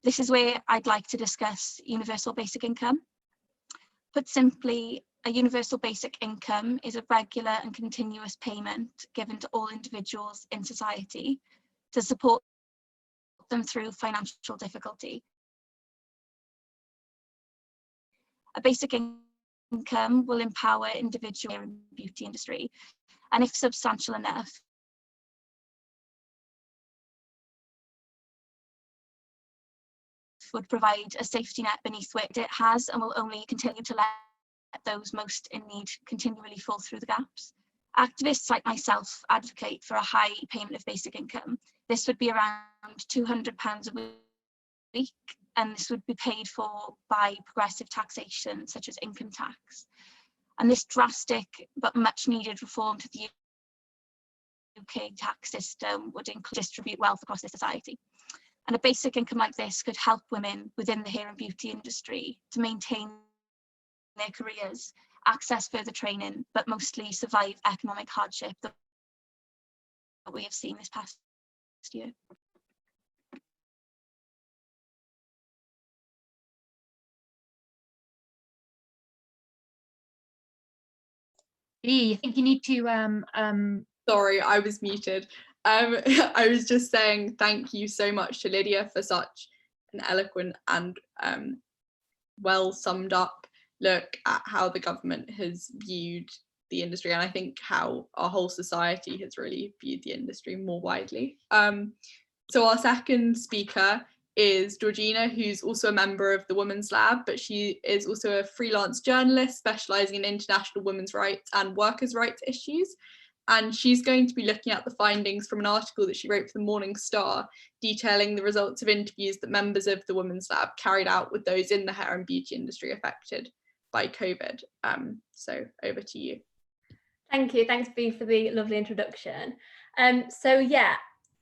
This is where I'd like to discuss universal basic income. Put simply, a universal basic income is a regular and continuous payment given to all individuals in society to support them through financial difficulty. A basic income will empower individuals in the beauty industry, and if substantial enough, would provide a safety net beneath which it has and will only continue to let those most in need continually fall through the gaps. Activists like myself advocate for a high payment of basic income. This would be around £200 a week, and this would be paid for by progressive taxation, such as income tax. And this drastic but much needed reform to the UK tax system would distribute wealth across the society. And a basic income like this could help women within the hair and beauty industry to maintain their careers, access further training, but mostly survive economic hardship that we have seen this past year. I think you need to Sorry, I was muted. I was just saying thank you so much to Lydia for such an eloquent and well summed up look at how the government has viewed the industry, and I think how our whole society has really viewed the industry more widely. So our second speaker is Georgina, who's also a member of the Women's Lab, but she is also a freelance journalist specialising in international women's rights and workers' rights issues. And she's going to be looking at the findings from an article that she wrote for the Morning Star, detailing the results of interviews that members of the Women's Lab carried out with those in the hair and beauty industry affected by COVID. So over to you. Thank you. Thanks, Bea, for the lovely introduction. So yeah,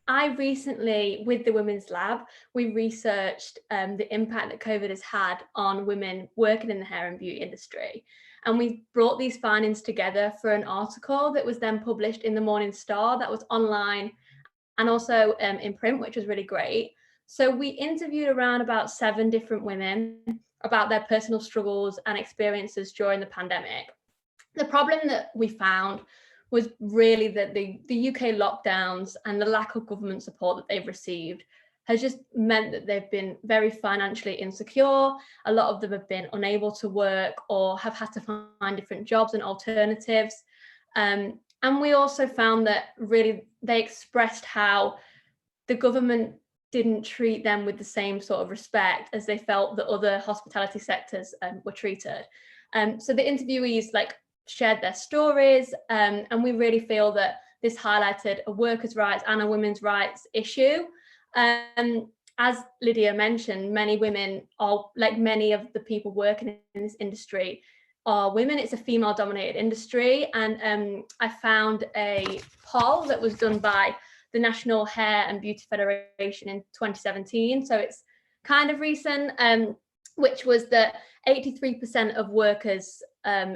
I recently, with the Women's Lab, we researched the impact that COVID has had on women working in the hair and beauty industry. And we brought these findings together for an article that was then published in the Morning Star that was online and also in print, which was really great. So we interviewed around about 7 different women about their personal struggles and experiences during the pandemic. The problem that we found was really that the UK lockdowns and the lack of government support that they've received has just meant that they've been very financially insecure. A lot of them have been unable to work or have had to find different jobs and alternatives. And we also found that really they expressed how the government didn't treat them with the same sort of respect as they felt that other hospitality sectors were treated. So the interviewees shared their stories, and we really feel that this highlighted a workers' rights and a women's rights issue. As Lydia mentioned, many women are, like many of the people working in this industry, are women. It's a female-dominated industry, and I found a poll that was done by the National Hair and Beauty Federation in 2017, so it's kind of recent, which was that 83% of workers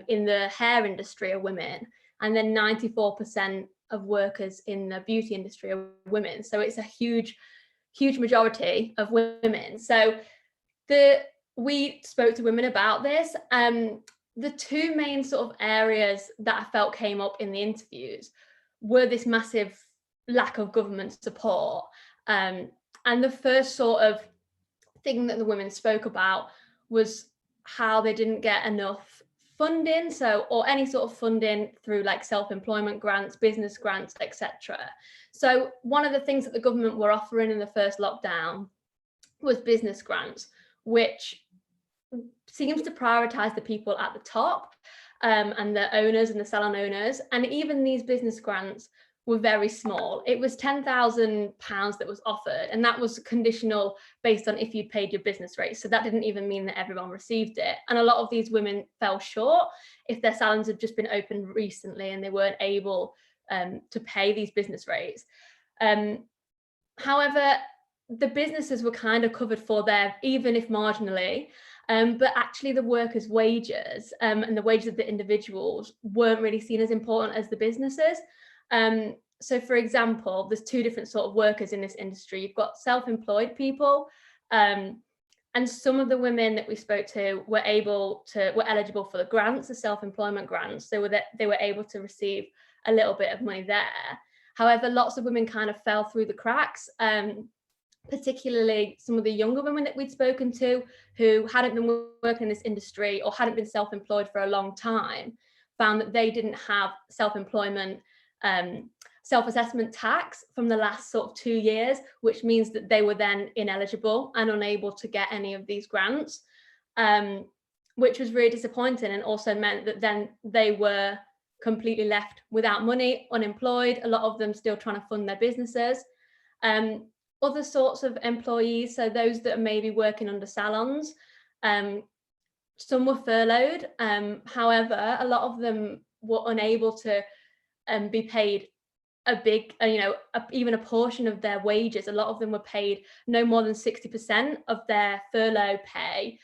in the hair industry are women, and then 94% of workers in the beauty industry are women. So it's a huge majority of women. So we spoke to women about this. The 2 main sort of areas that I felt came up in the interviews were this massive lack of government support. And the first sort of thing that the women spoke about was how they didn't get enough funding, or any sort of funding through self-employment grants, business grants, etc. So one of the things that the government were offering in the first lockdown was business grants, which seems to prioritize the people at the top, and the owners and the salon owners. And even these business grants were very small. It was £10,000 that was offered, and that was conditional based on if you'd paid your business rate. So that didn't even mean that everyone received it. And a lot of these women fell short if their salons had just been opened recently and they weren't able to pay these business rates. However, the businesses were kind of covered for there, even if marginally. But actually the workers' wages and the wages of the individuals weren't really seen as important as the businesses. So for example, there's two different sort of workers in this industry. You've got self-employed people, and some of the women that we spoke to were eligible for the grants, the self-employment grants. They were able to receive a little bit of money there. However, lots of women kind of fell through the cracks, particularly some of the younger women that we'd spoken to who hadn't been working in this industry or hadn't been self-employed for a long time, found that they didn't have self-employment self-assessment tax from the last sort of 2 years, which means that they were then ineligible and unable to get any of these grants, which was really disappointing, and also meant that then they were completely left without money, unemployed, a lot of them still trying to fund their businesses. Other sorts of employees, so those that are maybe working under salons, some were furloughed. However, a lot of them were unable to be paid a big, even a portion of their wages. A lot of them were paid no more than 60% of their furlough pay.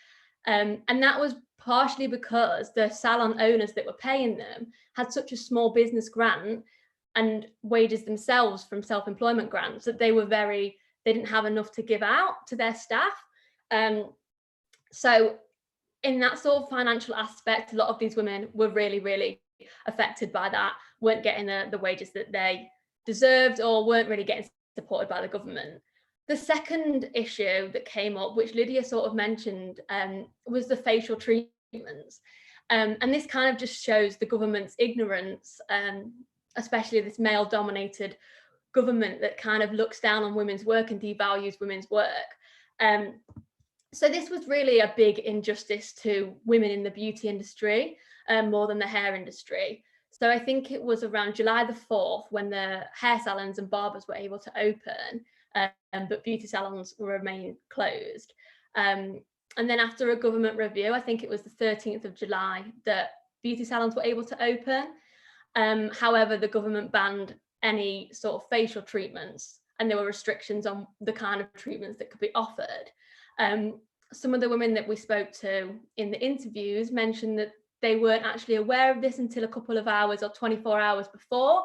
And that was partially because the salon owners that were paying them had such a small business grant and wages themselves from self-employment grants that they didn't have enough to give out to their staff. So in that sort of financial aspect, a lot of these women were really, really affected by that, weren't getting the wages that they deserved or weren't really getting supported by the government. The second issue that came up, which Lydia sort of mentioned, was the facial treatments. And this kind of just shows the government's ignorance, especially this male-dominated government that kind of looks down on women's work and devalues women's work. So this was really a big injustice to women in the beauty industry, more than the hair industry. So I think it was around July the 4th when the hair salons and barbers were able to open, but beauty salons will remain closed. And then after a government review, I think it was the 13th of July that beauty salons were able to open. However, the government banned any sort of facial treatments, and there were restrictions on the kind of treatments that could be offered. Some of the women that we spoke to in the interviews mentioned that they weren't actually aware of this until a couple of hours or 24 hours before.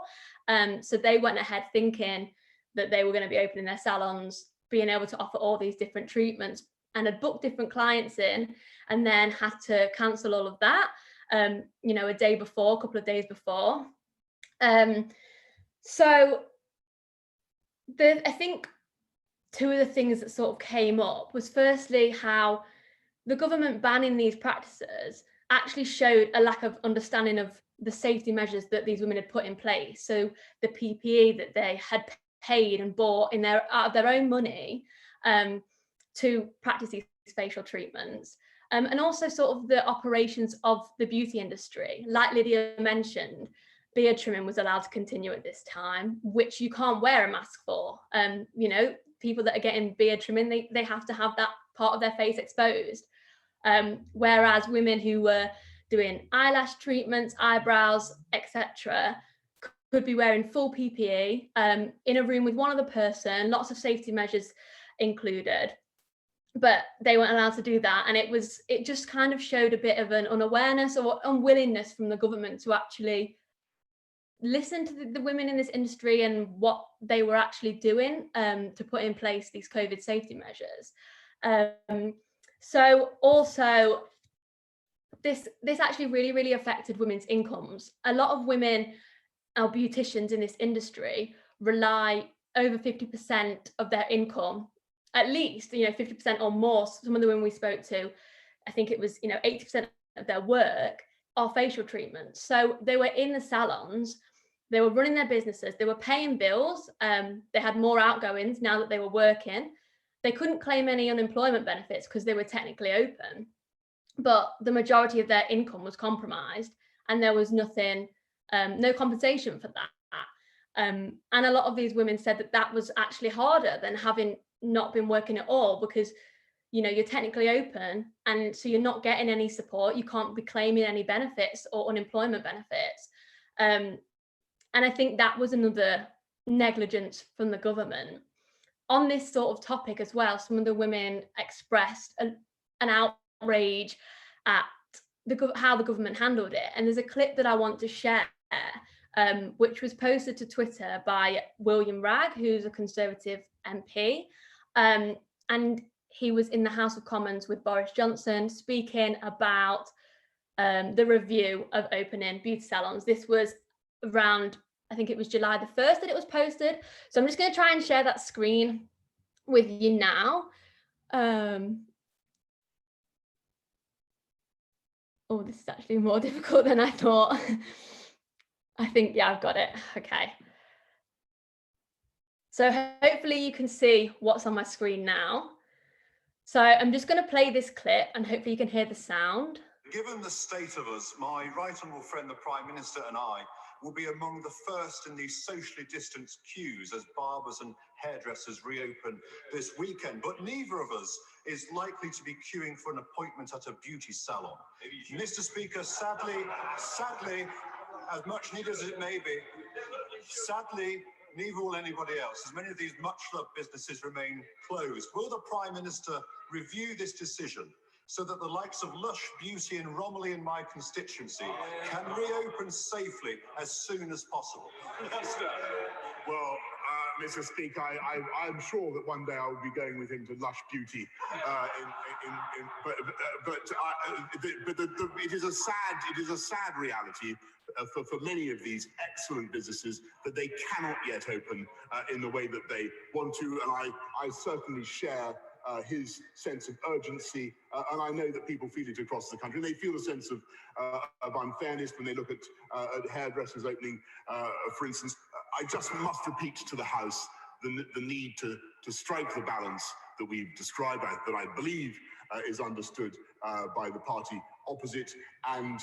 So they went ahead thinking that they were going to be opening their salons, being able to offer all these different treatments, and had booked different clients in, and then had to cancel all of that, a day before, a couple of days before. So I think two of the things that sort of came up was firstly how the government banning these practices actually showed a lack of understanding of the safety measures that these women had put in place. So the PPE that they had paid and bought out of their own money to practice these facial treatments. And also sort of the operations of the beauty industry. Like Lydia mentioned, beard trimming was allowed to continue at this time, which you can't wear a mask for. People that are getting beard trimming, they have to have that part of their face exposed. Whereas women who were doing eyelash treatments, eyebrows, etc., could be wearing full PPE in a room with one other person, lots of safety measures included, but they weren't allowed to do that. And it just kind of showed a bit of an unawareness or unwillingness from the government to actually listen to the women in this industry and what they were actually doing to put in place these COVID safety measures. So also this actually really, really affected women's incomes. A lot of women, our beauticians in this industry, rely over 50% of their income, at least, 50% or more. Some of the women we spoke to, I think it was, 80% of their work are facial treatments. So they were in the salons, they were running their businesses, they were paying bills, they had more outgoings now that they were working. They couldn't claim any unemployment benefits because they were technically open, but the majority of their income was compromised and there was nothing, no compensation for that. And a lot of these women said that was actually harder than having not been working at all, because you're technically open and so you're not getting any support, you can't be claiming any benefits or unemployment benefits. And I think that was another negligence from the government. On this sort of topic as well, some of the women expressed an outrage at how the government handled it. And there's a clip that I want to share which was posted to Twitter by William Ragg, who's a Conservative MP. And he was in the House of Commons with Boris Johnson speaking about the review of opening beauty salons. This was around, I think it was July the 1st that it was posted. So I'm just going to try and share that screen with you now. Oh, this is actually more difficult than I thought. I think, yeah, I've got it. Okay. So hopefully you can see what's on my screen now. So I'm just going to play this clip and hopefully you can hear the sound. Given the state of us, my right honourable friend, the Prime Minister, and I will be among the first in these socially distanced queues as barbers and hairdressers reopen this weekend. But neither of us is likely to be queuing for an appointment at a beauty salon. Mr. Speaker, sadly, as much needed as it may be, sadly, neither will anybody else, as many of these much-loved businesses remain closed. Will the Prime Minister review this decision so that the likes of Lush Beauty in Romilly in my constituency can reopen safely as soon as possible? Well, Mr. Speaker, I'm sure that one day I will be going with him to Lush Beauty. It is a sad reality for many of these excellent businesses that they cannot yet open in the way that they want to, and I certainly share his sense of urgency, and I know that people feel it across the country. They feel a sense of unfairness when they look at hairdressers opening, for instance. I just must repeat to the House the need to strike the balance that we've described, that I believe is understood by the party opposite, and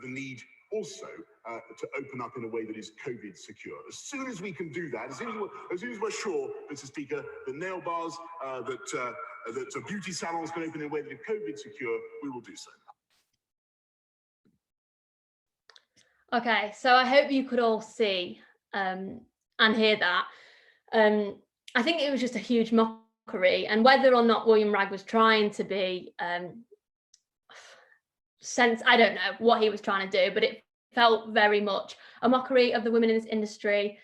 the need also to open up in a way that is COVID secure. As soon as we can do that, as soon as we're sure, Mr. Speaker, that nail bars, that beauty salons can open in a way that is COVID secure, we will do so. Okay, so I hope you could all see and hear that. I think it was just a huge mockery, and whether or not William Ragg was trying to be I don't know what he was trying to do, but it felt very much a mockery of the women in this industry.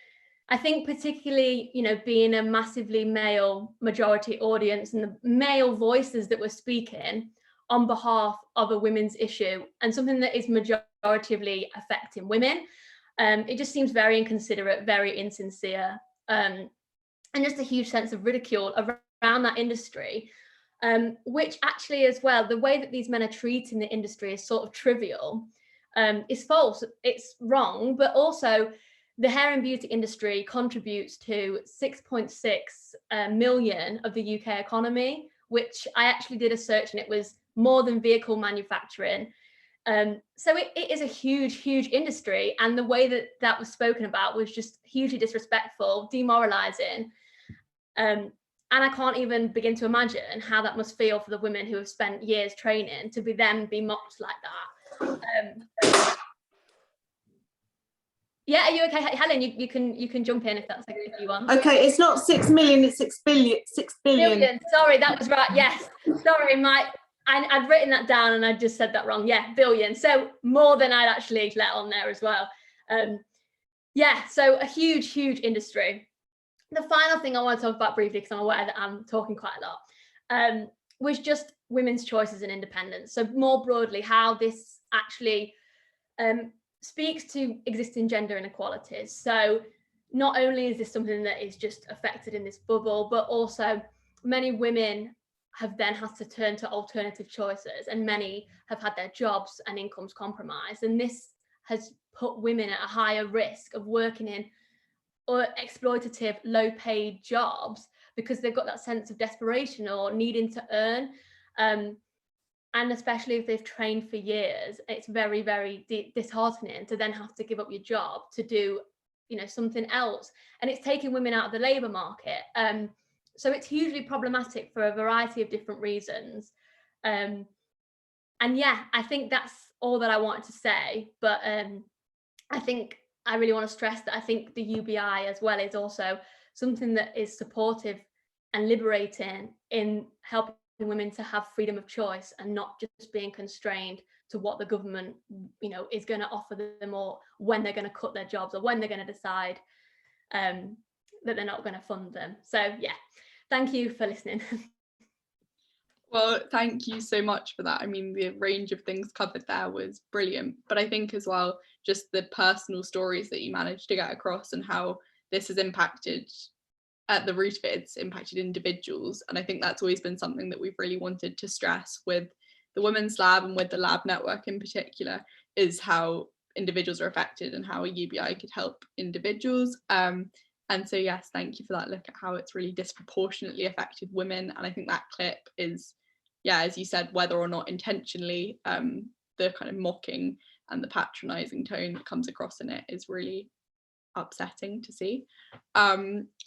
I think particularly, you know, being a massively male majority audience and the male voices that were speaking on behalf of a women's issue and something that is majoritively affecting women. It just seems very inconsiderate, very insincere, and just a huge sense of ridicule around that industry, which actually as well, the way that these men are treating the industry is sort of trivial, is false, it's wrong, but also the hair and beauty industry contributes to 6.6 million of the UK economy, which I actually did a search and it was more than vehicle manufacturing. So it is a huge industry, and the way that that was spoken about was just hugely disrespectful, demoralizing, and I can't even begin to imagine how that must feel for the women who have spent years training to be mocked like that. Yeah, are you okay, Helen? You can jump in if that's okay, if you want. Okay, it's not 6 million, it's 6 billion. 6 billion. Sorry, that was right. Yes, sorry, I'd written that down and I just said that wrong. Yeah, billion. So more than I'd actually let on there as well. Yeah, so a huge industry. The final thing I want to talk about briefly, because I'm aware that I'm talking quite a lot, was just women's choices and independence. So more broadly, how this actually speaks to existing gender inequalities. So not only is this something that is just affected in this bubble, but also many women have then had to turn to alternative choices, and many have had their jobs and incomes compromised. And this has put women at a higher risk of working in or exploitative, low-paid jobs because they've got that sense of desperation or needing to earn. And especially if they've trained for years, it's very disheartening to then have to give up your job to do, you know, something else. And it's taking women out of the labour market. So it's hugely problematic for a variety of different reasons. And yeah, I think that's all that I wanted to say. But I think I really want to stress that I think the UBI as well is also something that is supportive and liberating in helping women to have freedom of choice and not just being constrained to what the government, you know, is going to offer them, or when they're going to cut their jobs, or when they're going to decide that they're not going to fund them. So yeah, thank you for listening. Well, thank you so much for that. I mean, the range of things covered there was brilliant, but I think as well, just the personal stories that you managed to get across and how this has impacted, at the root of it, it's impacted individuals. And I think that's always been something that we've really wanted to stress with the Women's Lab and with the Lab Network in particular, is how individuals are affected and how a UBI could help individuals. And so, yes, thank you for that look at how it's really disproportionately affected women. And I think that clip is, yeah, as you said, whether or not intentionally, the kind of mocking and the patronising tone that comes across in it is really upsetting to see.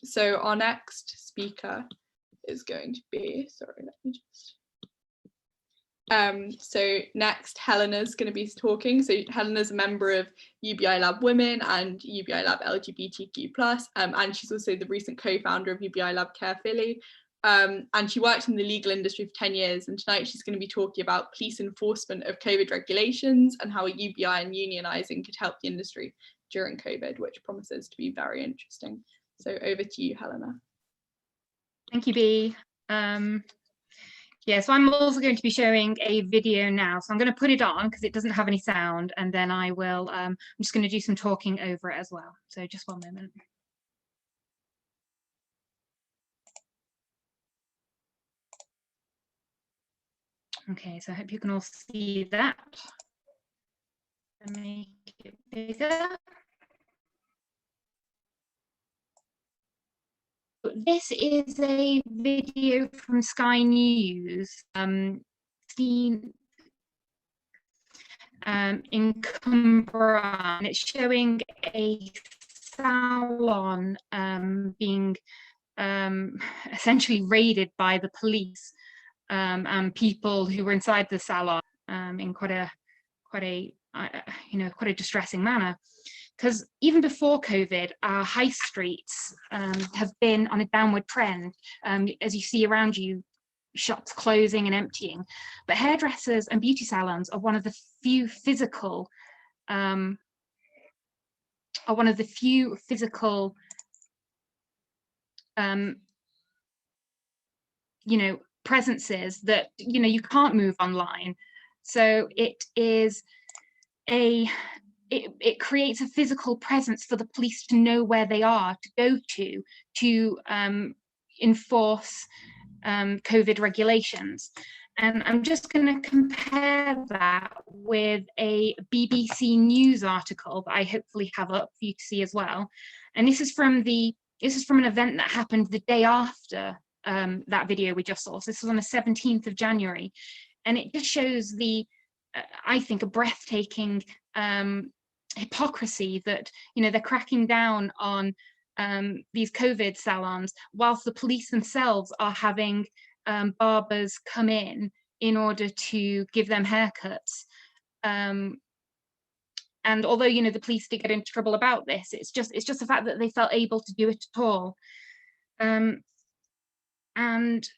So our next speaker is going to be, sorry, let me just. So next, Helena's going to be talking. So Helena's a member of UBI Lab Women and UBI Lab LGBTQ+, and she's also the recent co-founder of UBI Lab Care Philly. And she worked in the legal industry for 10 years, and tonight she's going to be talking about police enforcement of COVID regulations and how a UBI and unionising could help the industry during COVID, which promises to be very interesting. So over to you, Helena. Thank you, Bea. Yeah, so I'm also going to be showing a video now. So I'm going to put it on because it doesn't have any sound, and then I will, I'm just going to do some talking over it as well. So just one moment. Okay, so I hope you can all see that. Make it bigger. This is a video from Sky News, seen in Cumbria, and it's showing a salon being essentially raided by the police and people who were inside the salon in quite a distressing manner. Because even before COVID, our high streets have been on a downward trend. As you see around you, shops closing and emptying. But hairdressers and beauty salons are one of the few physical, presences that you can't move online. So it creates a physical presence for the police to know where they are to go to enforce COVID regulations. And I'm just going to compare that with a BBC News article that I hopefully have up for you to see as well. And this is from an event that happened the day after that video we just saw. So this was on the 17th of January, and it just shows I think, a breathtaking hypocrisy that they're cracking down on these COVID salons, whilst the police themselves are having barbers come in order to give them haircuts. And although the police did get into trouble about this, it's just the fact that they felt able to do it at all. And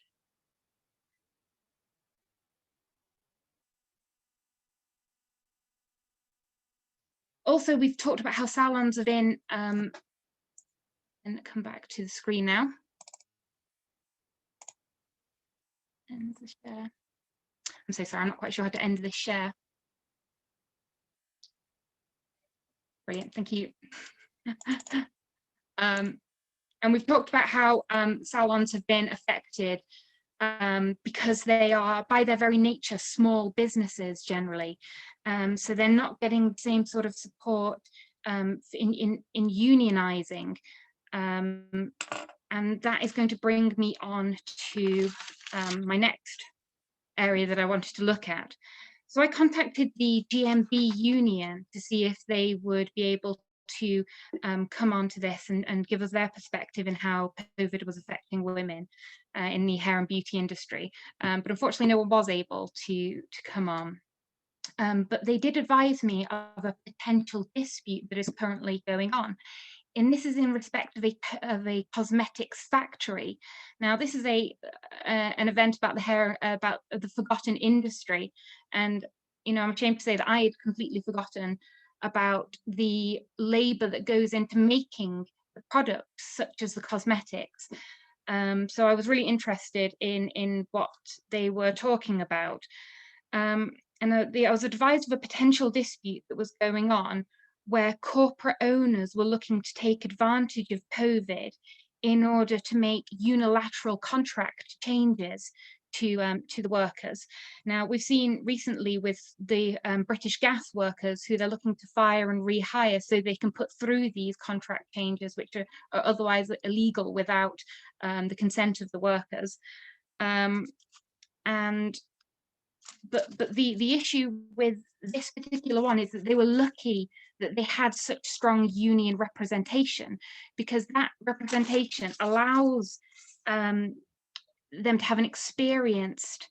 also, we've talked about how salons have been, and come back to the screen now. End the share. I'm so sorry, I'm not quite sure how to end this share. Brilliant, thank you. And we've talked about how salons have been affected because they are, by their very nature, small businesses generally. So they're not getting the same sort of support in unionizing. And that is going to bring me on to my next area that I wanted to look at. So I contacted the GMB union to see if they would be able to come on to this and give us their perspective in how COVID was affecting women in the hair and beauty industry. But unfortunately, no one was able to come on. But they did advise me of a potential dispute that is currently going on. and this is in respect of a cosmetics factory. Now, this is an event about the hair, about the forgotten industry, and I'm ashamed to say that I had completely forgotten about the labour that goes into making the products, such as the cosmetics. So I was really interested in what they were talking about. And I was advised of a potential dispute that was going on, where corporate owners were looking to take advantage of COVID in order to make unilateral contract changes to the workers. Now, we've seen recently with the British gas workers, who they're looking to fire and rehire so they can put through these contract changes, which are otherwise illegal without the consent of the workers. But the issue with this particular one is that they were lucky that they had such strong union representation, because that representation allows them to have an experienced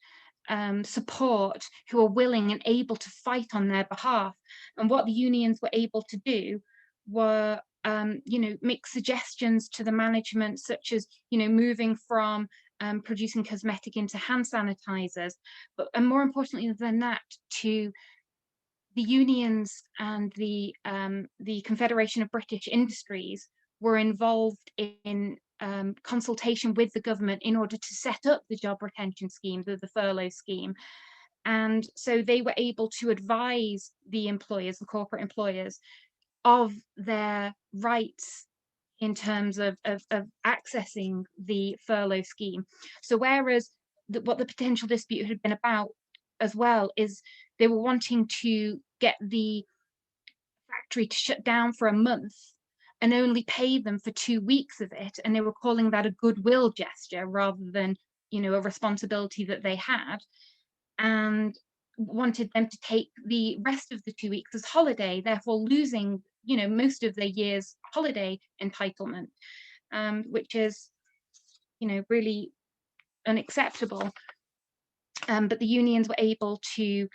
support who are willing and able to fight on their behalf. And what the unions were able to do were make suggestions to the management, such as moving from producing cosmetic into hand sanitizers, and more importantly than that, to the unions and the Confederation of British Industries were involved in consultation with the government in order to set up the job retention scheme, the furlough scheme. And so they were able to advise the employers, the corporate employers, of their rights in terms of accessing the furlough scheme. So whereas what the potential dispute had been about as well is they were wanting to get the factory to shut down for a month and only pay them for 2 weeks of it, and they were calling that a goodwill gesture rather than a responsibility that they had, and wanted them to take the rest of the 2 weeks as holiday, therefore losing most of their year's holiday entitlement, which is really unacceptable. But the unions were able to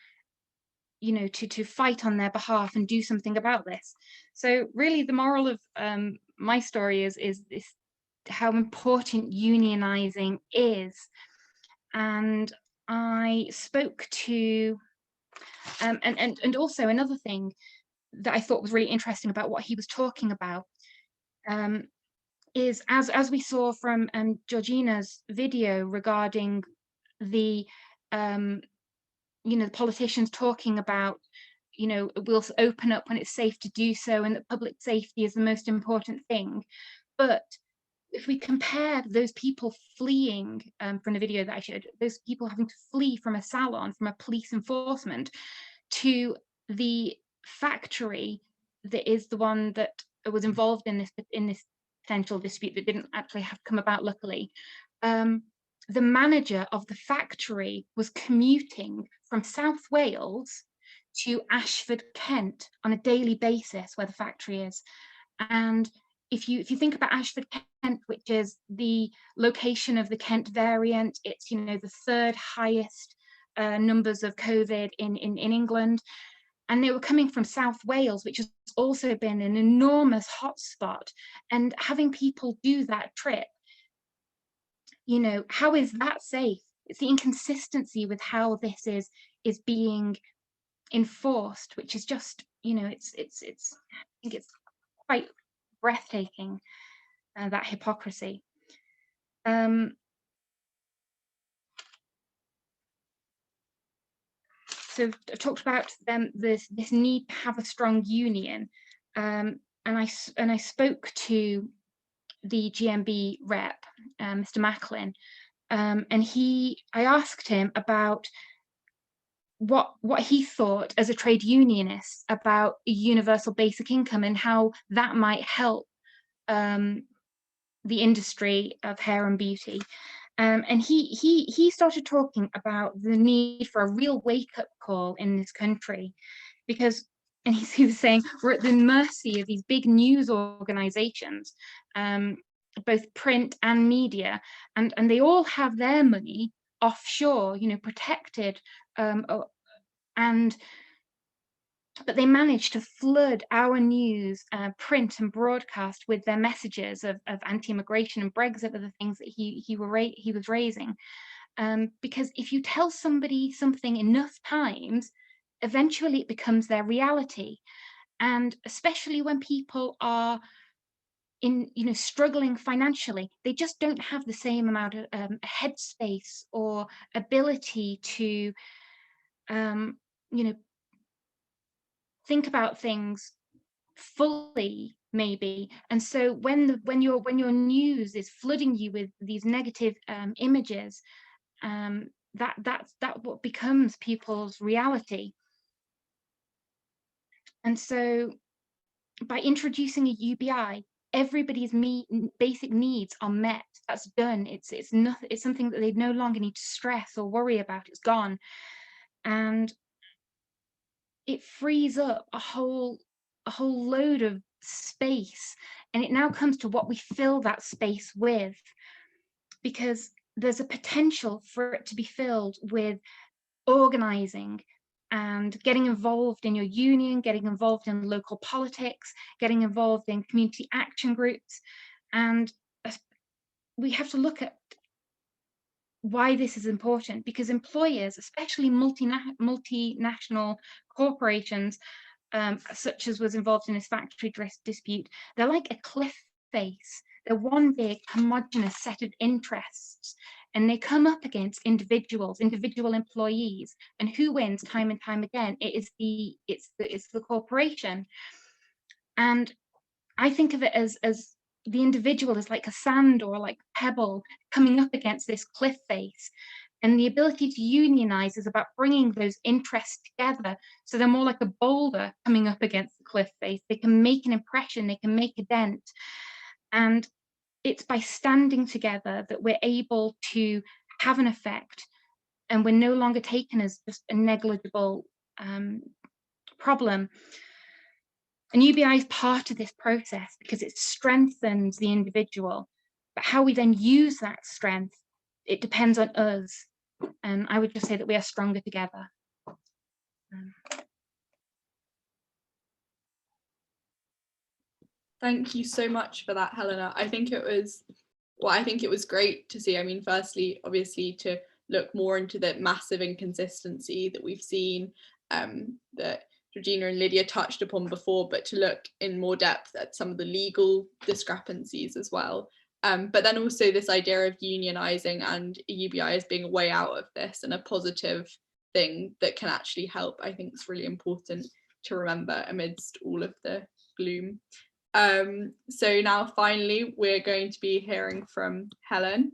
to fight on their behalf and do something about this. So really the moral of my story is this, how important unionizing is. And I spoke to and also another thing that I thought was really interesting about what he was talking about is, as we saw from Georgina's video regarding the the politicians talking about we'll open up when it's safe to do so, and that public safety is the most important thing. But if we compare those people fleeing from the video that I showed, those people having to flee from a salon, from a police enforcement, to the factory that is the one that was involved in this potential dispute that didn't actually have come about, luckily. The manager of the factory was commuting from South Wales to Ashford, Kent on a daily basis, where the factory is. And if you think about Ashford, Kent, which is the location of the Kent variant, it's the third highest numbers of COVID in England, and they were coming from South Wales, which has also been an enormous hotspot, and having people do that trip, how is that safe? It's the inconsistency with how this is being enforced, which is just I think it's quite breathtaking, that hypocrisy. So I've talked about this need to have a strong union, and I spoke to the GMB rep, Mr. Macklin, and I asked him about what he thought as a trade unionist about a universal basic income and how that might help the industry of hair and beauty. And he started talking about the need for a real wake-up call in this country, because, and he was saying, we're at the mercy of these big news organizations, both print and media, and they all have their money offshore, protected, and but they managed to flood our news, print and broadcast with their messages of anti-immigration, and Brexit were the things that he was raising. Because if you tell somebody something enough times, eventually it becomes their reality. And especially when people are struggling financially, they just don't have the same amount of headspace or ability to think about things fully, maybe. And so when your news is flooding you with these negative images, that's what becomes people's reality. And so by introducing a UBI, everybody's basic needs are met. That's done. It's something that they no longer need to stress or worry about. It's gone. And it frees up a whole load of space, and it now comes to what we fill that space with, because there's a potential for it to be filled with organizing and getting involved in your union, getting involved in local politics, getting involved in community action groups. And we have to look at why this is important, because employers, especially multinational corporations, such as was involved in this factory dispute, they're like a cliff face. They're one big homogenous set of interests, and they come up against individual employees. And who wins time and time again? It's the corporation. And I think of it as the individual is like a sand or like a pebble coming up against this cliff face. And the ability to unionize is about bringing those interests together, so they're more like a boulder coming up against the cliff face. They can make an impression, they can make a dent. And it's by standing together that we're able to have an effect, and we're no longer taken as just a negligible problem. And UBI is part of this process because it strengthens the individual. But how we then use that strength, it depends on us. And I would just say that we are stronger together. Thank you so much for that, Helena. I think it was great to see. I mean, firstly, obviously, to look more into the massive inconsistency that we've seen, that Georgina and Lydia touched upon before, but to look in more depth at some of the legal discrepancies as well. But then also this idea of unionizing and UBI as being a way out of this and a positive thing that can actually help, I think is really important to remember amidst all of the gloom. So now finally we're going to be hearing from Hellen.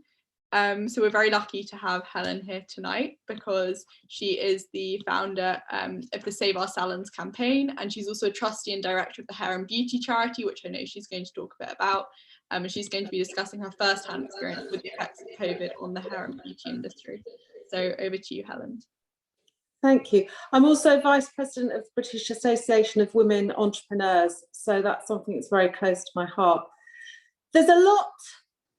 So we're very lucky to have Hellen here tonight because she is the founder of the Save Our Salons campaign, and she's also a trustee and director of the Hair and Beauty charity, which I know she's going to talk a bit about. And she's going to be discussing her first-hand experience with the effects of COVID on the hair and beauty industry. So over to you, Hellen. Thank you. I'm also Vice President of the British Association of Women Entrepreneurs, so that's something that's very close to my heart. There's a lot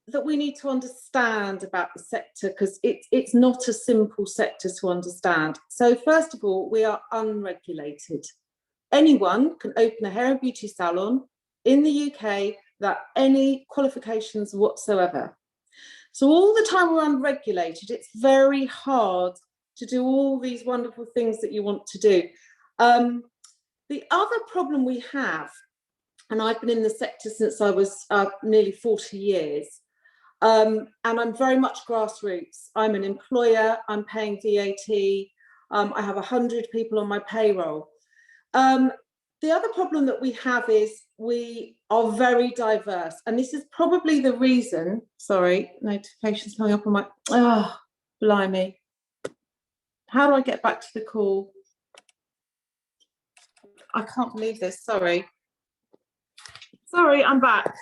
that we need to understand about the sector because it's not a simple sector to understand. So first of all, we are unregulated. Anyone can open a hair and beauty salon in the UK without any qualifications whatsoever. So all the time we're unregulated, it's very hard to do all these wonderful things that you want to do. The other problem we have, and I've been in the sector since I was nearly 40 years, and I'm very much grassroots. I'm an employer, I'm paying VAT, I have 100 people on my payroll. The other problem that we have is we are very diverse, and this is probably the reason, sorry, notifications coming up on my, oh, blimey. How do I get back to the call? I can't believe this, sorry. Sorry, I'm back.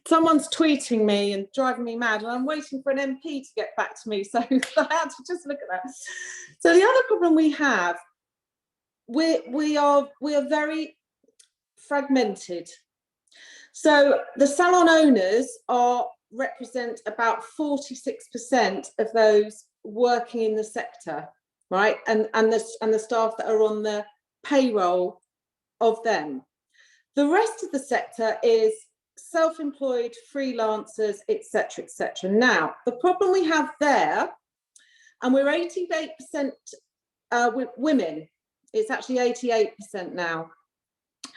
Someone's tweeting me and driving me mad, and I'm waiting for an MP to get back to me, so I had to just look at that. So the other problem we have, we are very fragmented. So the salon owners represent about 46% of those working in the sector, right? And the staff that are on the payroll of them. The rest of the sector is self-employed, freelancers, etc., etc. Now, the problem we have there, and we're 88% with women, it's actually 88% now.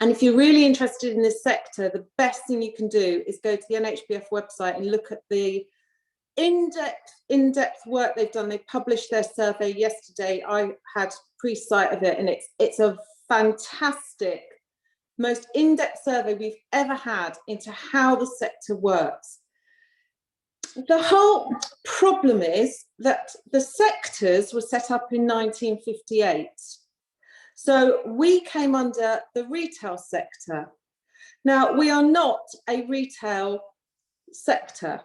And if you're really interested in this sector, the best thing you can do is go to the NHBF website and look at the in-depth work they've done. They published their survey yesterday. I had pre-sight of it, and it's a fantastic, most in-depth survey we've ever had into how the sector works. The whole problem is that the sectors were set up in 1958. So we came under the retail sector. Now, we are not a retail sector.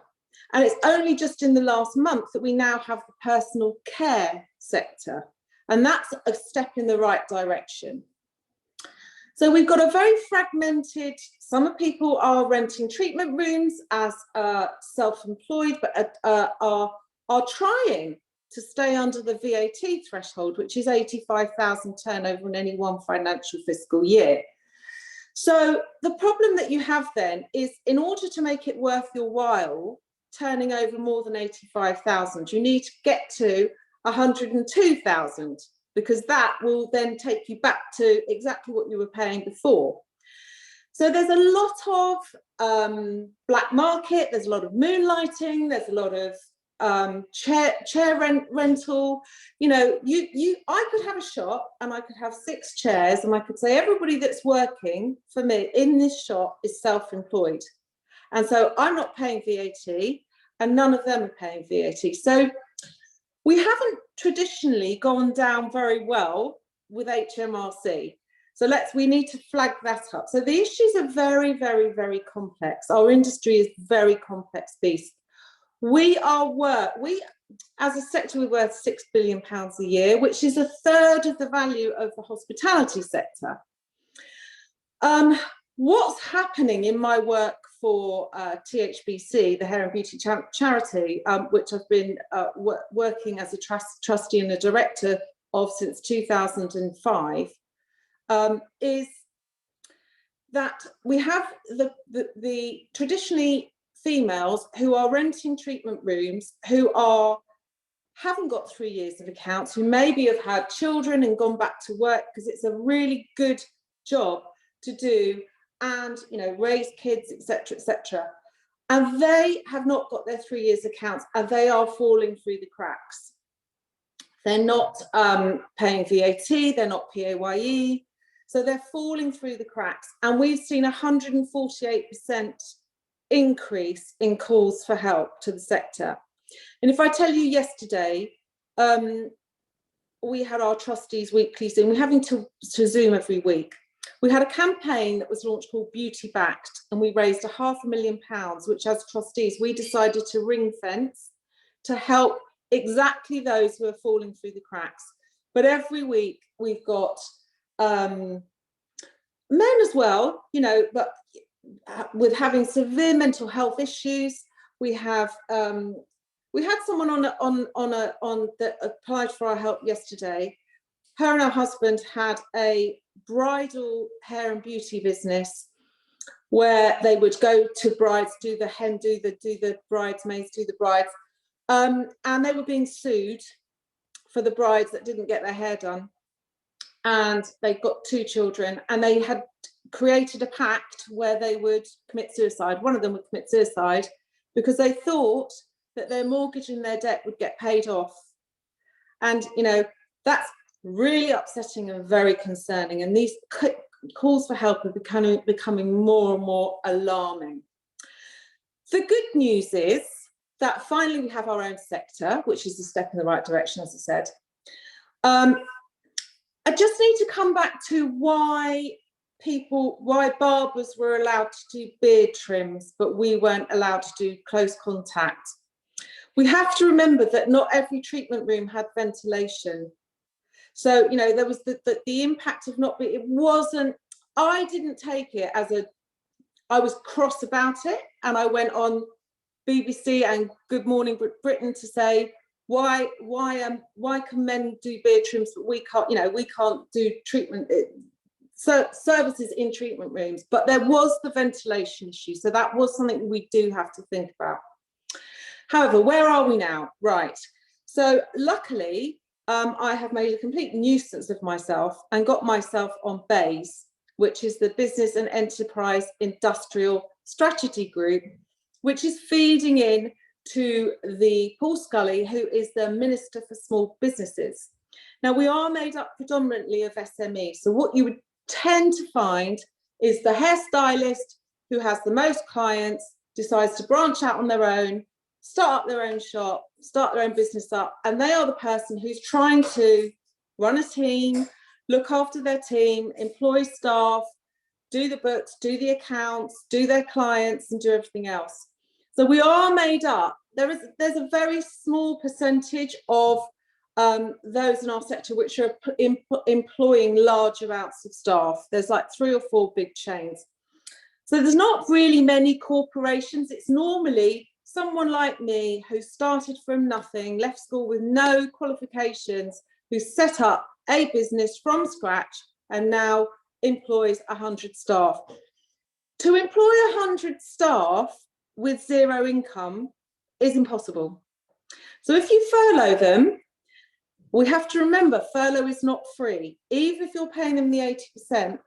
And it's only just in the last month that we now have the personal care sector. And that's a step in the right direction. So we've got a very fragmented, some people are renting treatment rooms as self-employed, but are trying to stay under the VAT threshold, which is 85,000 turnover in any one financial fiscal year. So the problem that you have then is, in order to make it worth your while, turning over more than 85,000, you need to get to 102,000, because that will then take you back to exactly what you were paying before. So there's a lot of black market, there's a lot of moonlighting, there's a lot of chair rental. You know, I could have a shop and I could have 6 chairs, and I could say everybody that's working for me in this shop is self-employed, and so I'm not paying VAT, and none of them are paying VAT. So we haven't traditionally gone down very well with HMRC. So we need to flag that up. So the issues are very, very, very complex. Our industry is a very complex beast. We as a sector, we're worth £6 billion a year, which is 1/3 of the value of the hospitality sector. What's happening in my work for THBC, the Hair and Beauty Charity, which I've been working as a trustee and a director of since 2005, is that we have the traditionally females who are renting treatment rooms, who haven't got 3 years of accounts, who maybe have had children and gone back to work because it's a really good job to do, and raise kids, etc., etc. And they have not got their 3 years accounts, and they are falling through the cracks. They're not paying VAT, they're not PAYE, so they're falling through the cracks. And we've seen 148% increase in calls for help to the sector. And if I tell you, yesterday, we had our trustees weekly Zoom. We're having to Zoom every week. We had a campaign that was launched called Beauty Backed, and we raised £500,000, which as trustees, we decided to ring fence to help exactly those who are falling through the cracks. But every week we've got men as well, but with having severe mental health issues. We have we had someone that applied for our help yesterday. Her and her husband had a bridal hair and beauty business where they would go to brides, do the hen, do the bridesmaids, do the brides, and they were being sued for the brides that didn't get their hair done. And they've got 2 children, and they had created a pact where they would commit suicide. One of them would commit suicide because they thought that their mortgage and their debt would get paid off. And that's really upsetting and very concerning, and these calls for help are becoming more and more alarming. The good news is that finally we have our own sector, which is a step in the right direction, as I said. I just need to come back to why barbers were allowed to do beard trims, but we weren't allowed to do close contact. We have to remember that not every treatment room had ventilation. So, there was the impact of not being, I didn't take it as I was cross about it, and I went on BBC and Good Morning Britain to say, why can men do beard trims but we can't, we can't do treatment services in treatment rooms? But there was the ventilation issue, so that was something we do have to think about. However, where are we now? Right, so luckily I have made a complete nuisance of myself and got myself on BEIS, which is the Business and Enterprise Industrial Strategy Group, which is feeding in to the Paul Scully, who is the Minister for Small Businesses. Now, we are made up predominantly of SMEs, so what you would tend to find is the hairstylist who has the most clients, decides to branch out on their own, start up their own shop, start their own business up, and they are the person who's trying to run a team, look after their team, employ staff, do the books, do the accounts, do their clients, and do everything else. So we are made up. There's a very small percentage of those in our sector which are employing large amounts of staff. There's like 3 or 4 big chains. So there's not really many corporations. It's normally someone like me who started from nothing, left school with no qualifications, who set up a business from scratch and now employs 100 staff. To employ 100 staff with 0 income is impossible. So if you furlough them, we have to remember furlough is not free. Even if you're paying them the 80%,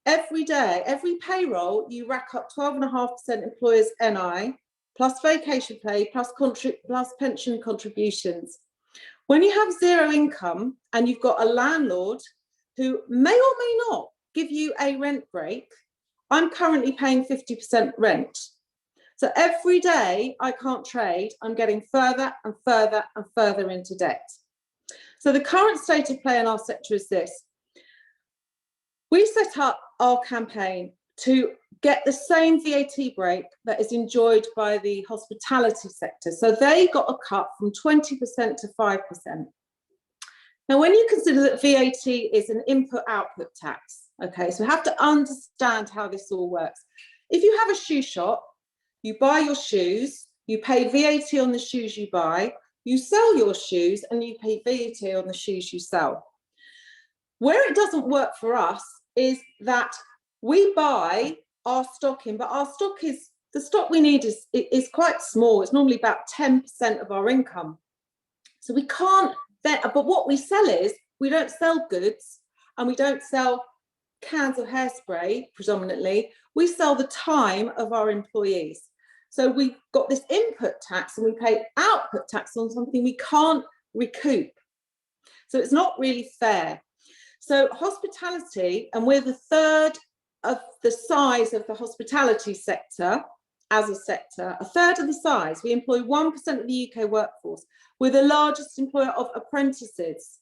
every day, every payroll, you rack up 12.5% employers' NI, plus vacation pay, plus pension contributions. When you have 0 income and you've got a landlord who may or may not give you a rent break, I'm currently paying 50% rent. So every day I can't trade, I'm getting further and further and further into debt. So the current state of play in our sector is this. We set up our campaign to get the same VAT break that is enjoyed by the hospitality sector. So they got a cut from 20% to 5%. Now, when you consider that VAT is an input-output tax, okay, so we have to understand how this all works. If you have a shoe shop, you buy your shoes, you pay VAT on the shoes you buy, you sell your shoes and you pay VAT on the shoes you sell. Where it doesn't work for us is that we buy our stock in, but our stock is, the stock we need is quite small. It's normally about 10% of our income. So we can't, but what we sell is, we don't sell goods and we don't sell cans of hairspray predominantly. We sell the time of our employees. So we've got this input tax and we pay output tax on something we can't recoup. So it's not really fair. So hospitality, and we're the 3rd of the size of the hospitality sector as a sector, a 3rd of the size. We employ 1% of the UK workforce. We're the largest employer of apprentices.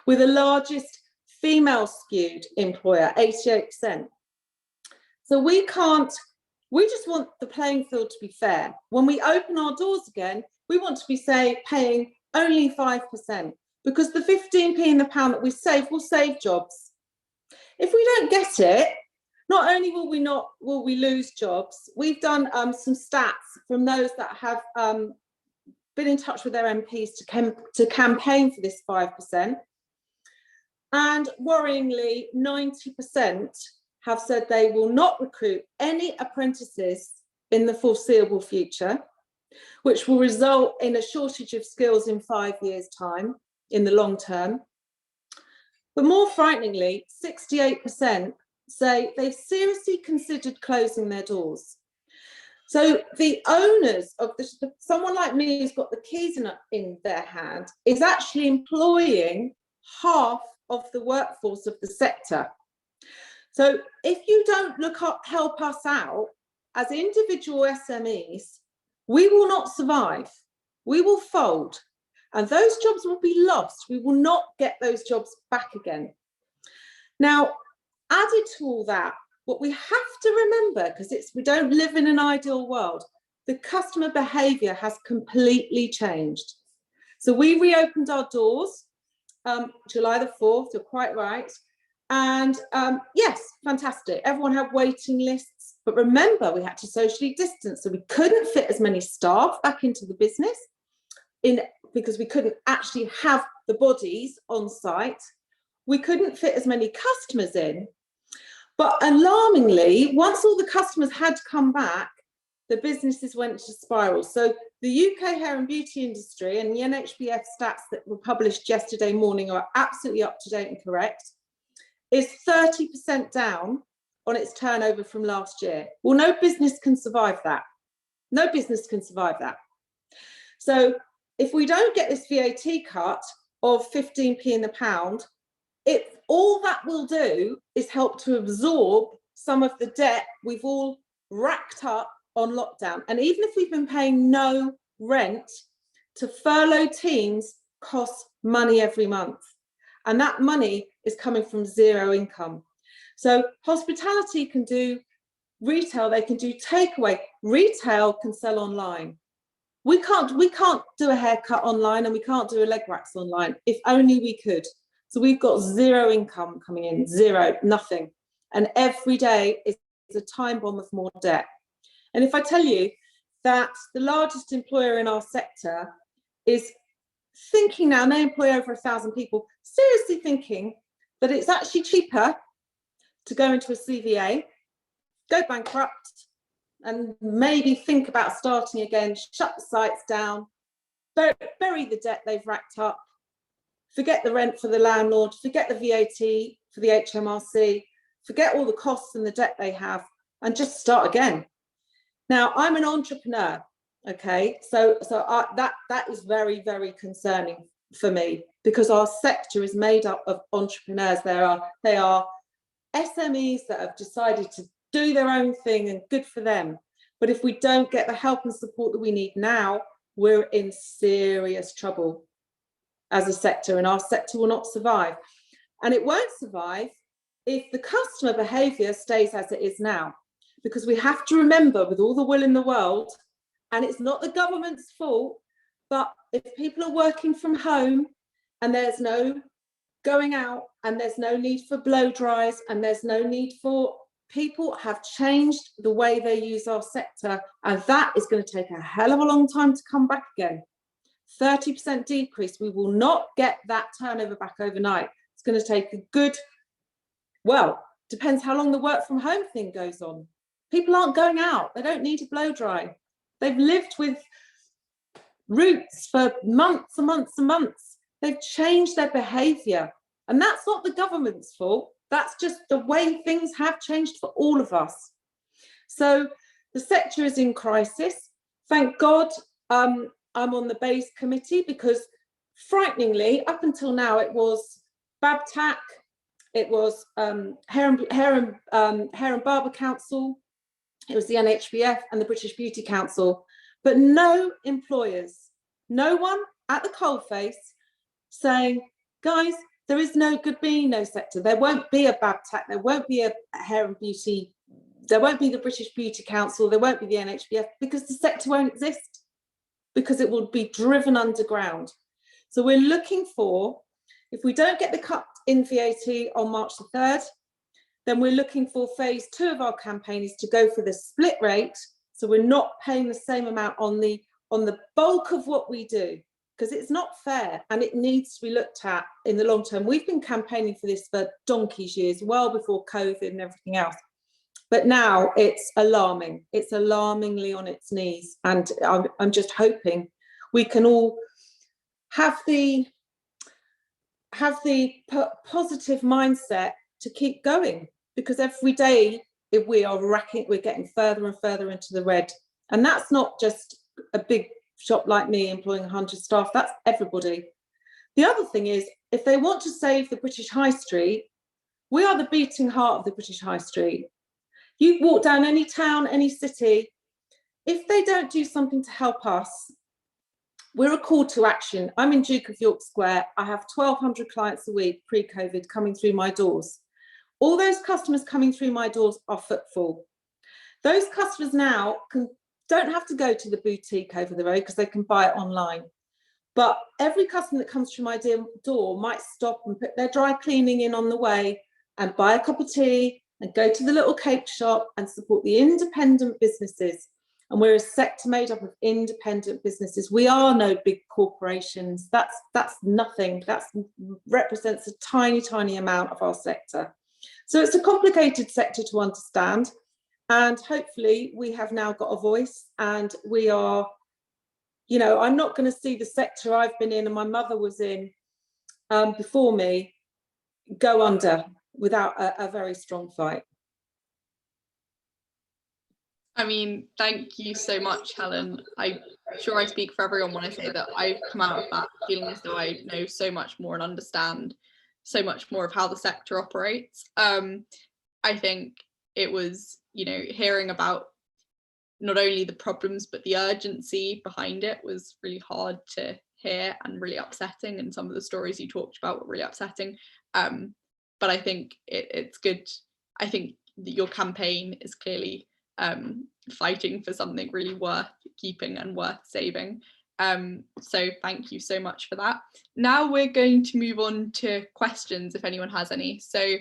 We're the largest female skewed employer, 88%. So we just want the playing field to be fair. When we open our doors again, we want to be paying only 5%, because the 15p in the pound that we save will save jobs. If we don't get it, not only will we lose jobs, we've done some stats from those that have been in touch with their MPs to campaign for this 5%. And worryingly, 90% have said they will not recruit any apprentices in the foreseeable future, which will result in a shortage of skills in 5 years' time, in the long term. But more frighteningly, 68% say they've seriously considered closing their doors. So the owners of someone like me who's got the keys in their hand is actually employing half of the workforce of the sector. So if you don't help us out as individual SMEs, we will not survive. We will fold, and those jobs will be lost. We will not get those jobs back again. Now, added to all that, what we have to remember, because we don't live in an ideal world, the customer behaviour has completely changed. So we reopened our doors July the 4th, you're quite right. And yes, fantastic. Everyone had waiting lists, but remember, we had to socially distance, so we couldn't fit as many staff back into the business in because we couldn't actually have the bodies on site. We couldn't fit as many customers in. But alarmingly, once all the customers had come back, the businesses went to spiral. So the UK hair and beauty industry, and the NHBF stats that were published yesterday morning are absolutely up to date and correct, is 30% down on its turnover from last year. Well, no business can survive that. No business can survive that. So if we don't get this VAT cut of 15p in the pound, all that will do is help to absorb some of the debt we've all racked up on lockdown. And even if we've been paying no rent, to furlough teams costs money every month. And that money is coming from zero income. So hospitality can do retail, they can do takeaway. Retail can sell online. We can't do a haircut online, and we can't do a leg wax online. If only we could. So we've got zero income coming in, zero, nothing. And every day is a time bomb of more debt. And if I tell you that the largest employer in our sector is thinking now, and they employ over 1,000 people, seriously thinking that it's actually cheaper to go into a CVA, go bankrupt, and maybe think about starting again, shut the sites down, bury the debt they've racked up, forget the rent for the landlord, forget the VAT for the HMRC, forget all the costs and the debt they have, and just start again. Now, I'm an entrepreneur, okay? So that is very, very concerning for me, because our sector is made up of entrepreneurs. They are SMEs that have decided to do their own thing, and good for them. But if we don't get the help and support that we need now, we're in serious trouble as a sector, and our sector will not survive. And it won't survive if the customer behaviour stays as it is now, because we have to remember, with all the will in the world, and it's not the government's fault, but if people are working from home and there's no going out, and there's no need for blow dries, and there's no need for, people have changed the way they use our sector, and that is going to take a hell of a long time to come back again. 30% decrease, we will not get that turnover back overnight. It's going to take a good, well, depends how long the work from home thing goes on. People aren't going out, they don't need to blow dry. They've lived with roots for months and months and months. They've changed their behaviour, and that's not the government's fault. That's just the way things have changed for all of us. So the sector is in crisis. Thank God I'm on the base committee, because frighteningly, up until now, it was BABTAC, it was Hair and Barber Council, it was the NHBF and the British Beauty Council, but no employers, no one at the coalface saying, guys, there is no good being no sector. There won't be a BABTAC, there won't be a hair and beauty, there won't be the British Beauty Council, there won't be the NHBF, because the sector won't exist, because it will be driven underground. So we're looking for, if we don't get the cut in VAT on March the 3rd, then we're looking for phase 2 of our campaign is to go for the split rate. So we're not paying the same amount on the bulk of what we do, because it's not fair, and it needs to be looked at in the long term. We've been campaigning for this for donkey's years, well before COVID and everything else. But now it's alarming. It's alarmingly on its knees. And I'm just hoping we can all have the positive mindset to keep going, because every day we're getting further and further into the red. And that's not just a big shop like me employing 100 staff, that's everybody. The other thing is, if they want to save the British High Street, we are the beating heart of the British High Street. You walk down any town, any city, if they don't do something to help us, we're a call to action. I'm in Duke of York Square. I have 1,200 clients a week pre-COVID coming through my doors. All those customers coming through my doors are footfall. Those customers now don't have to go to the boutique over the road, because they can buy it online. But every customer that comes through my door might stop and put their dry cleaning in on the way and buy a cup of tea and go to the little cake shop and support the independent businesses. and we're a sector made up of independent businesses. We are no big corporations. That's nothing. That represents a tiny, tiny amount of our sector. So it's a complicated sector to understand, and hopefully we have now got a voice, and we are, you know, I'm not going to see the sector I've been in and my mother was in before me go under without a very strong fight. I mean, thank you so much, Helen. I'm sure I speak for everyone when I say that I've come out of that feeling as though I know so much more and understand so much more of how the sector operates. I think it was, you know, hearing about not only the problems but the urgency behind it was really hard to hear and really upsetting, and some of the stories you talked about were really upsetting. But I think it's good. I think that your campaign is clearly fighting for something really worth keeping and worth saving. So thank you so much for that. Now we're going to move on to questions if anyone has any. So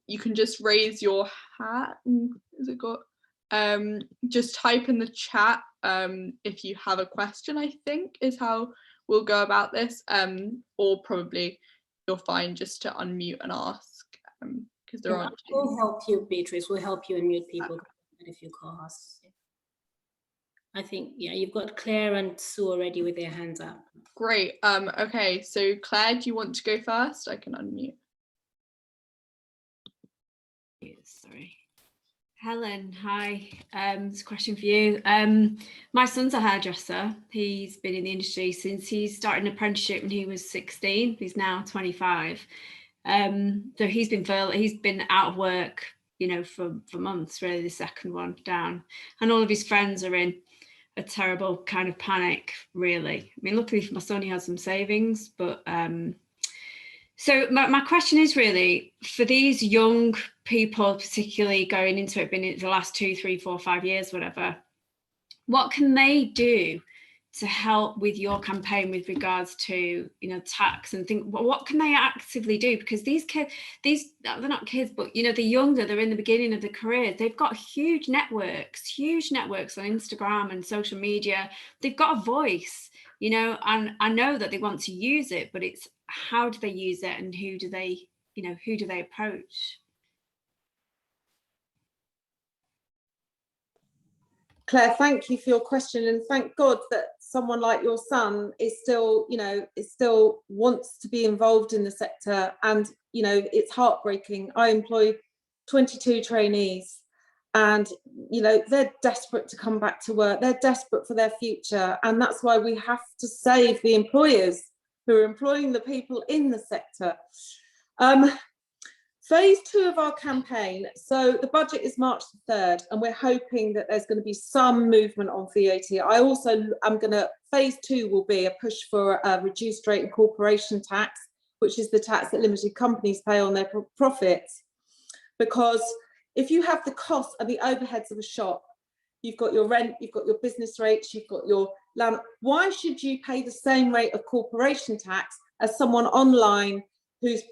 you can just raise your hand. Has it got? Just type in the chat if you have a question, I think is how we'll go about this, or probably you're fine just to unmute and ask, because there aren't. We'll help you, Beatrice. We'll help you unmute people if you call us. I think, yeah, you've got Claire and Sue already with their hands up. Great. Okay, so Claire, do you want to go first? I can unmute. Sorry. Helen, hi. This question for you. My son's a hairdresser. He's been in the industry since he started an apprenticeship when he was 16. He's now 25. So he's been out of work, you know, for months, really, the second one down. And all of his friends are in a terrible kind of panic, really. I mean, luckily for my son, he has some savings, but so my question is really, for these young people, particularly going into it, been in the last 2, 3, 4, 5 years, whatever, what can they do to help with your campaign with regards to, you know, tax and think, what can they actively do? Because these kids, they're not kids, but, you know, the younger, they're in the beginning of their careers, they've got huge networks on Instagram and social media. They've got a voice, you know, and I know that they want to use it, but it's how do they use it, and who do they approach? Claire, thank you for your question, and thank God that someone like your son is still, you know, still wants to be involved in the sector. And, you know, it's heartbreaking. I employ 22 trainees, and, you know, they're desperate to come back to work. They're desperate for their future, and that's why we have to save the employers who are employing the people in the sector. Phase 2 of our campaign, so the budget is March the 3rd, and we're hoping that there's going to be some movement on VAT. Phase 2 will be a push for a reduced rate and corporation tax, which is the tax that limited companies pay on their profits. Because if you have the costs and the overheads of a shop, you've got your rent, you've got your business rates, you've got your land. Why should you pay the same rate of corporation tax as someone online who's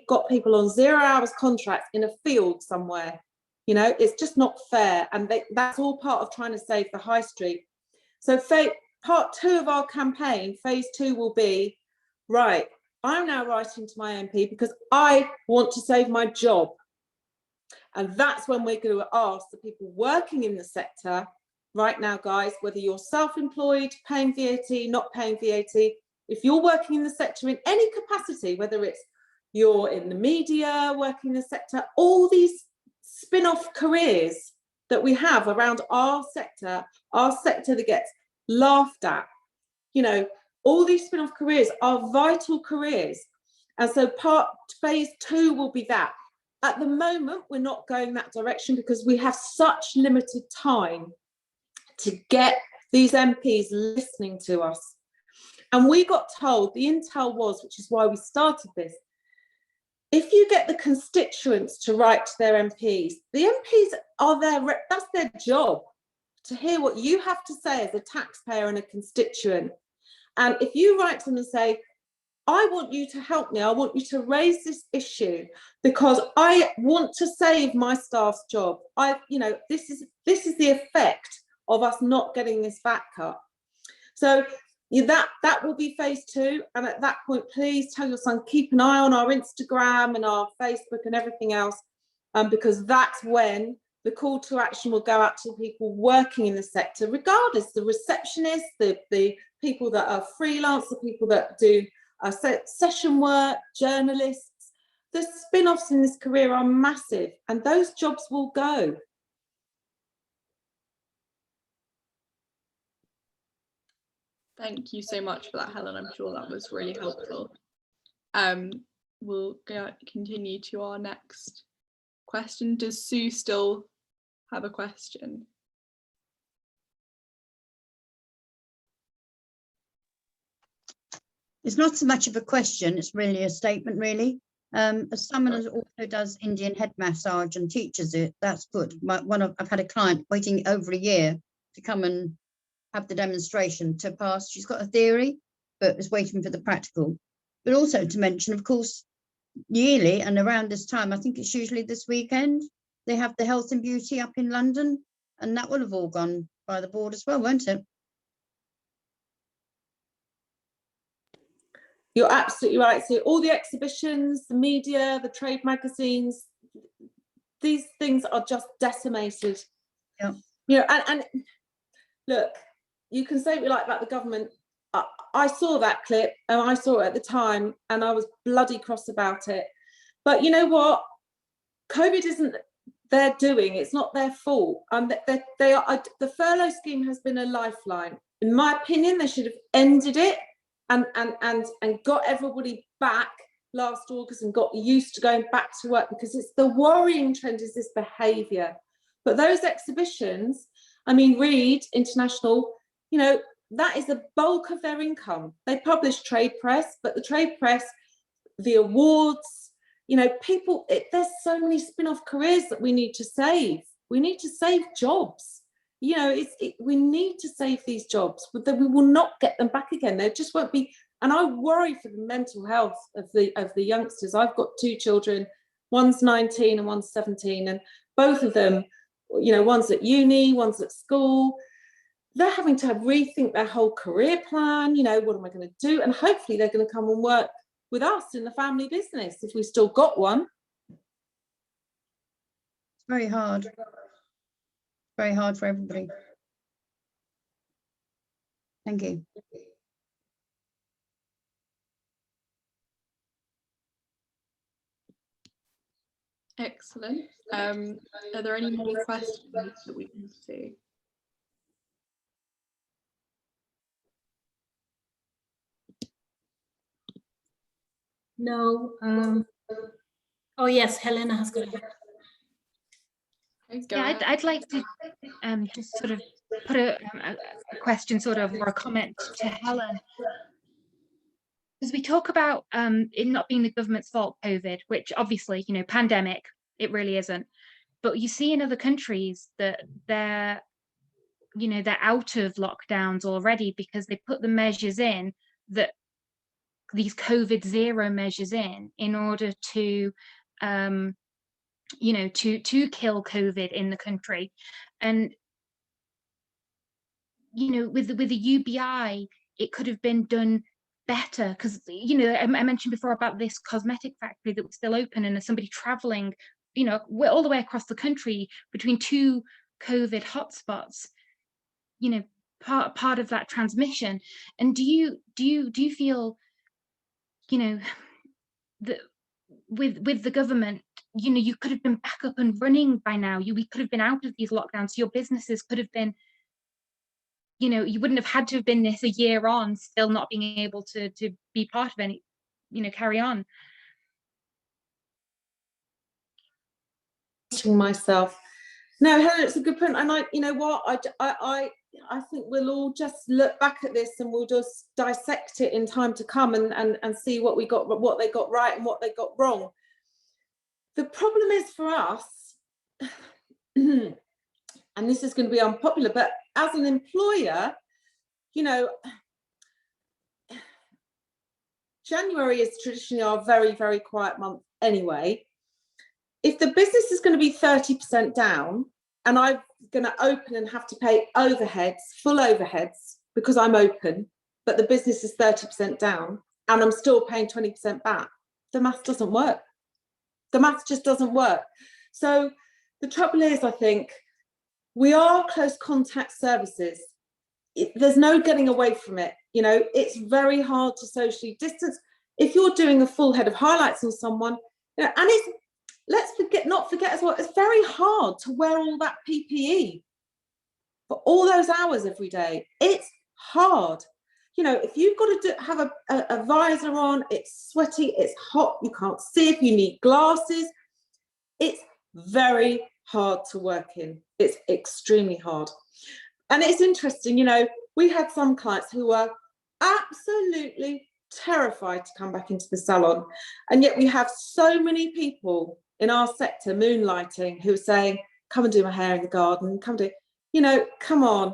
got people on 0 hours contracts in a field somewhere? You know, it's just not fair. And that's all part of trying to save the high street. So part 2 of our campaign, phase 2 will be, right, I'm now writing to my MP because I want to save my job. And that's when we're going to ask the people working in the sector right now, guys, whether you're self-employed, paying VAT, not paying VAT, if you're working in the sector in any capacity, whether it's you're in the media, working in the sector, all these spin-off careers that we have around our sector that gets laughed at, you know, all these spin-off careers are vital careers. And so phase 2 will be that. At the moment, we're not going that direction because we have such limited time to get these MPs listening to us. And we got told, the intel was, which is why we started this, if you get the constituents to write to their MPs, the MPs are there, that's their job, to hear what you have to say as a taxpayer and a constituent. And if you write to them and say, I want you to help me, I want you to raise this issue because I want to save my staff's job. You know, this is the effect of us not getting this VAT cut. So that will be phase 2. And at that point, please tell your son, keep an eye on our Instagram and our Facebook and everything else, because that's when the call to action will go out to people working in the sector, regardless, the receptionists, the people that are freelance, the people that do session work, journalists. The spin-offs in this career are massive, and those jobs will go. Thank you so much for that, Helen. I'm sure that was really helpful. We'll continue to our next question. Does Sue still have a question? It's not so much of a question, it's really a statement, really. As someone who also does Indian head massage and teaches it, that's good. I've had a client waiting over a year to come and have the demonstration to pass. She's got a theory, but is waiting for the practical. But also to mention, of course, yearly and around this time, I think it's usually this weekend, they have the Health and Beauty up in London, and that will have all gone by the board as well, won't it? You're absolutely right. So all the exhibitions, the media, the trade magazines, these things are just decimated. Yeah. You know, and look, you can say what you like about the government. I saw that clip and I saw it at the time and I was bloody cross about it. But you know what? COVID isn't their doing. It's not their fault. The furlough scheme has been a lifeline. In my opinion, they should have ended it and got everybody back last August and got used to going back to work, because it's the worrying trend is this behaviour. But those exhibitions, I mean, Reed International, you know, that is the bulk of their income. They publish trade press, but the trade press, the awards, you know, people, there's so many spin-off careers that we need to save. We need to save jobs. You know, we need to save these jobs, but then we will not get them back again. There just won't be. And I worry for the mental health of the youngsters. I've got 2 children, one's 19 and one's 17, and both of them, you know, one's at uni, one's at school. They're having to rethink their whole career plan. You know, what am I going to do? And hopefully they're going to come and work with us in the family business if we still got one. It's very hard. Very hard for everybody. Thank you. Excellent. Are there any more questions that we can see? No. Oh yes, Helena has got it. Yeah, I'd like to just sort of put a question sort of, or a comment to Helen. Because we talk about it not being the government's fault, COVID, which obviously, you know, pandemic, it really isn't. But you see in other countries that they're out of lockdowns already because they put the measures in, that these COVID zero measures in order to to kill COVID in the country. And you know, with the UBI, it could have been done better, because you know, I mentioned before about this cosmetic factory that was still open, and as somebody traveling, you know, all the way across the country between 2 COVID hotspots, you know, part of that transmission. And do you feel, you know, that with the government, you know, you could have been back up and running by now, we could have been out of these lockdowns, your businesses could have been, you know, you wouldn't have had to have been this a year on still not being able to be part of any, you know, carry on. Myself. No, Helen, it's a good point. And you know what, I think we'll all just look back at this and we'll just dissect it in time to come and see what they got right and what they got wrong. The problem is for us, and this is going to be unpopular, but as an employer, you know, January is traditionally our very, very quiet month anyway. If the business is going to be 30% down and I'm going to open and have to pay overheads, full overheads, because I'm open, but the business is 30% down and I'm still paying 20% back, the math doesn't work. The math just doesn't work. So the trouble is, I think, we are close contact services. There's no getting away from it. You know, it's very hard to socially distance. If you're doing a full head of highlights on someone, you know, and it's, let's not forget as well, it's very hard to wear all that PPE for all those hours every day. It's hard. You know, if you've got to have a visor on, it's sweaty, it's hot, you can't see if you need glasses. It's very hard to work in. It's extremely hard. And it's interesting, you know, we had some clients who were absolutely terrified to come back into the salon. And yet we have so many people in our sector moonlighting who are saying, come and do my hair in the garden, come do, you know, come on.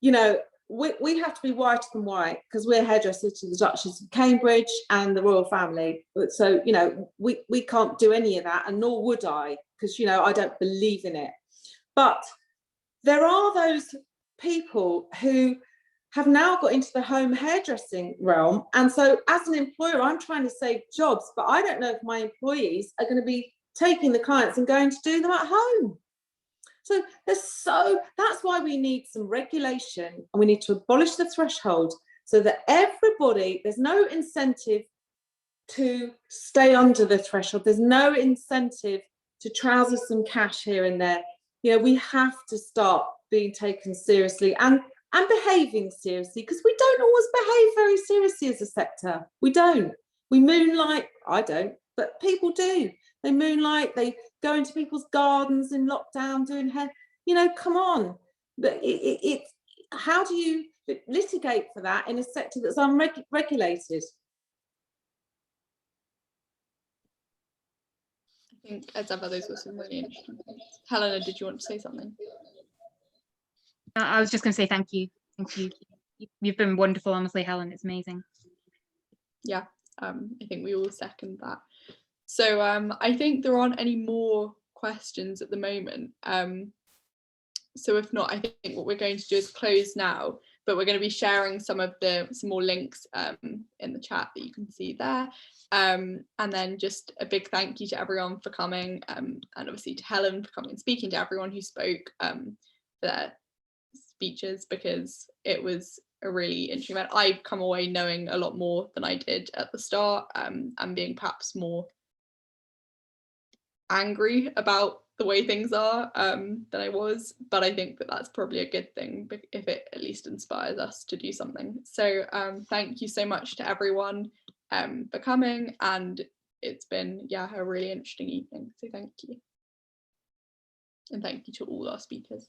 You know, we have to be whiter than white because we're hairdressers to the Duchess of Cambridge and the royal family. So, you know, we can't do any of that, and nor would I, because, you know, I don't believe in it. But there are those people who have now got into the home hairdressing realm. And so as an employer, I'm trying to save jobs, but I don't know if my employees are going to be taking the clients and going to do them at home. So that's why we need some regulation, and we need to abolish the threshold so that everybody, there's no incentive to stay under the threshold. There's no incentive to trouser some cash here and there. You know, we have to start being taken seriously and behaving seriously, because we don't always behave very seriously as a sector. We don't. We moonlight. I don't, but people do. They moonlight, they go into people's gardens in lockdown doing hair. You know, come on. But how do you litigate for that in a sector that's unregulated? I think, as ever, those were some really interesting things. Helena, did you want to say something? I was just going to say thank you. Thank you. You've been wonderful, honestly, Helen. It's amazing. Yeah, I think we all second that. So I think there aren't any more questions at the moment. So if not, I think what we're going to do is close now, but we're going to be sharing some more links in the chat that you can see there. And then just a big thank you to everyone for coming, and obviously to Helen for coming and speaking, to everyone who spoke for their speeches, because it was a really interesting event. I've come away knowing a lot more than I did at the start, and being perhaps more angry about the way things are than I was, but I think that that's probably a good thing if it at least inspires us to do something. So thank you so much to everyone for coming, and it's been, yeah, a really interesting evening, so thank you. And thank you to all our speakers.